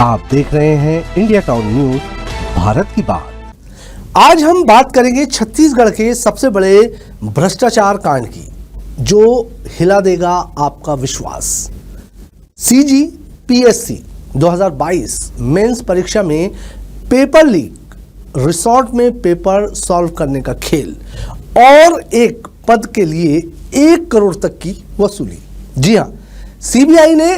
आप देख रहे हैं इंडिया टाउन न्यूज भारत की बात। आज हम बात करेंगे छत्तीसगढ़ के सबसे बड़े भ्रष्टाचार कांड की, जो हिला देगा आपका विश्वास। CGPSC 2022 मेंस परीक्षा में पेपर लीक, रिसोर्ट में पेपर सॉल्व करने का खेल और एक पद के लिए 1 करोड़ तक की वसूली। जी हां, सीबीआई ने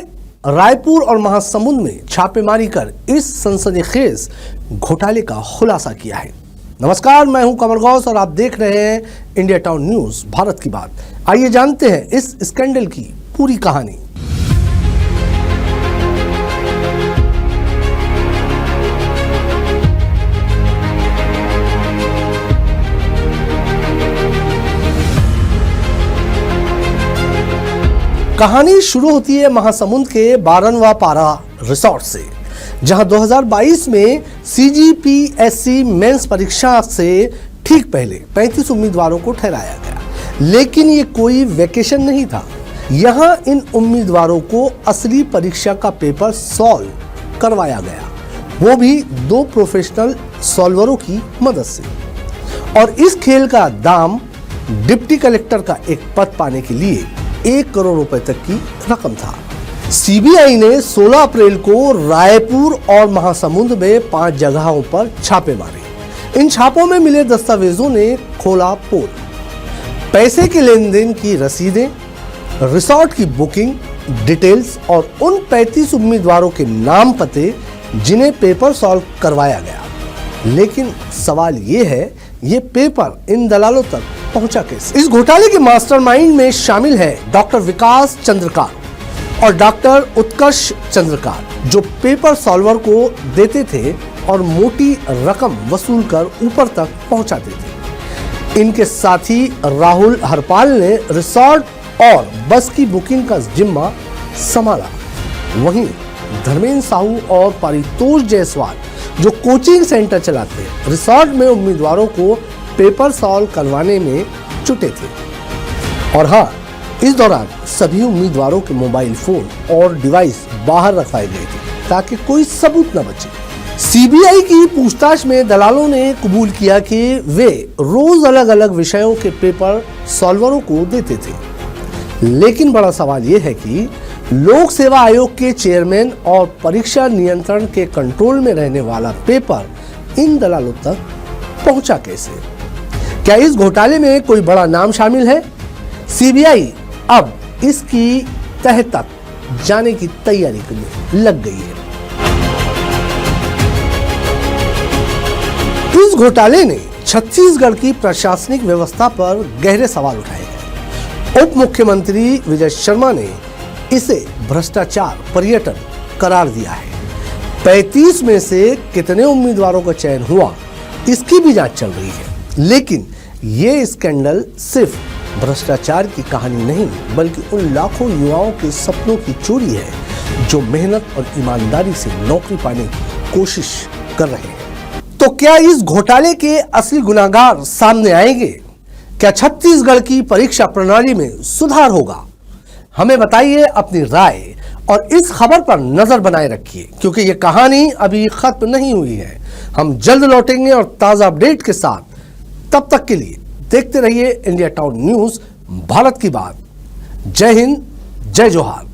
रायपुर और महासमुंद में छापेमारी कर इस सनसनीखेज घोटाले का खुलासा किया है। नमस्कार, मैं हूं कमल गौस और आप देख रहे हैं इंडिया टाउन न्यूज भारत की बात। आइए जानते हैं इस स्कैंडल की पूरी कहानी। कहानी शुरू होती है महासमुंद के 12वां पारा रिसोर्ट से, जहां 2022 में CGPSC मेंस परीक्षा से ठीक पहले 35 उम्मीदवारों को ठहराया गया। लेकिन ये कोई वैकेशन नहीं था। यहां इन उम्मीदवारों को असली परीक्षा का पेपर सॉल्व करवाया गया, वो भी 2 प्रोफेशनल सॉल्वरों की मदद से। और इस खेल का दाम डिप्टी कलेक्टर का एक पद पाने के लिए 1 करोड़ रुपए तक की रकम था। सीबीआई ने 16 अप्रैल को रायपुर और महासमुंद में 5 जगहों पर छापे मारे। इन छापों में मिले दस्तावेजों ने खोला पोल। पैसे के लेन देन की रसीदें, रिसोर्ट की बुकिंग डिटेल्स और उन 35 उम्मीदवारों के नाम पते जिन्हें पेपर सॉल्व करवाया गया। लेकिन सवाल ये है, ये पेपर इन दलालों तक पहुंचा कैसे? इस घोटाले के मास्टरमाइंड में शामिल है डॉक्टर विकास चंद्रकार और डॉक्टर उत्कर्ष चंद्रकार, जो पेपर सॉल्वर को देते थे और मोटी रकम वसूल कर ऊपर तक पहुंचाते थे। इनके साथी राहुल हरपाल ने रिसोर्ट और बस की बुकिंग का जिम्मा संभाला। वहीं धर्मेंद्र साहू और पारितोष जायसवाल, जो कोचिंग सेंटर चलाते हैं, रिसोर्ट में उम्मीदवारों को पेपर सॉल्व करवाने में जुटे थे। और हाँ, इस दौरान सभी उम्मीदवारों के मोबाइल फोन और डिवाइस बाहर रखवाए गए थे ताकि कोई सबूत न बचे। सीबीआई की पूछताछ में दलालों ने कबूल किया कि वे रोज अलग अलग विषयों के पेपर सॉल्वरों को देते थे। लेकिन बड़ा सवाल यह है कि लोक सेवा आयोग के चेयरमैन और परीक्षा नियंत्रण के कंट्रोल में रहने वाला पेपर इन दलालों तक पहुंचा कैसे? क्या इस घोटाले में कोई बड़ा नाम शामिल है? सीबीआई अब इसकी तह तक जाने की तैयारी करने लग गई है। इस घोटाले ने छत्तीसगढ़ की प्रशासनिक व्यवस्था पर गहरे सवाल उठाए हैं। उप मुख्यमंत्री विजय शर्मा ने इसे भ्रष्टाचार पर्यटन करार दिया है। 35 में से कितने उम्मीदवारों का चयन हुआ, इसकी भी जांच चल रही है। लेकिन ये स्कैंडल सिर्फ भ्रष्टाचार की कहानी नहीं, बल्कि उन लाखों युवाओं के सपनों की चोरी है जो मेहनत और ईमानदारी से नौकरी पाने की कोशिश कर रहे हैं। तो क्या इस घोटाले के असली गुनाहगार सामने आएंगे? क्या छत्तीसगढ़ की परीक्षा प्रणाली में सुधार होगा? हमें बताइए अपनी राय और इस खबर पर नजर बनाए रखिए, क्योंकि ये कहानी अभी खत्म नहीं हुई है। हम जल्द लौटेंगे और ताजा अपडेट के साथ। तब तक के लिए देखते रहिए इंडिया टाउन न्यूज भारत की बात। जय हिंद, जय जोहार।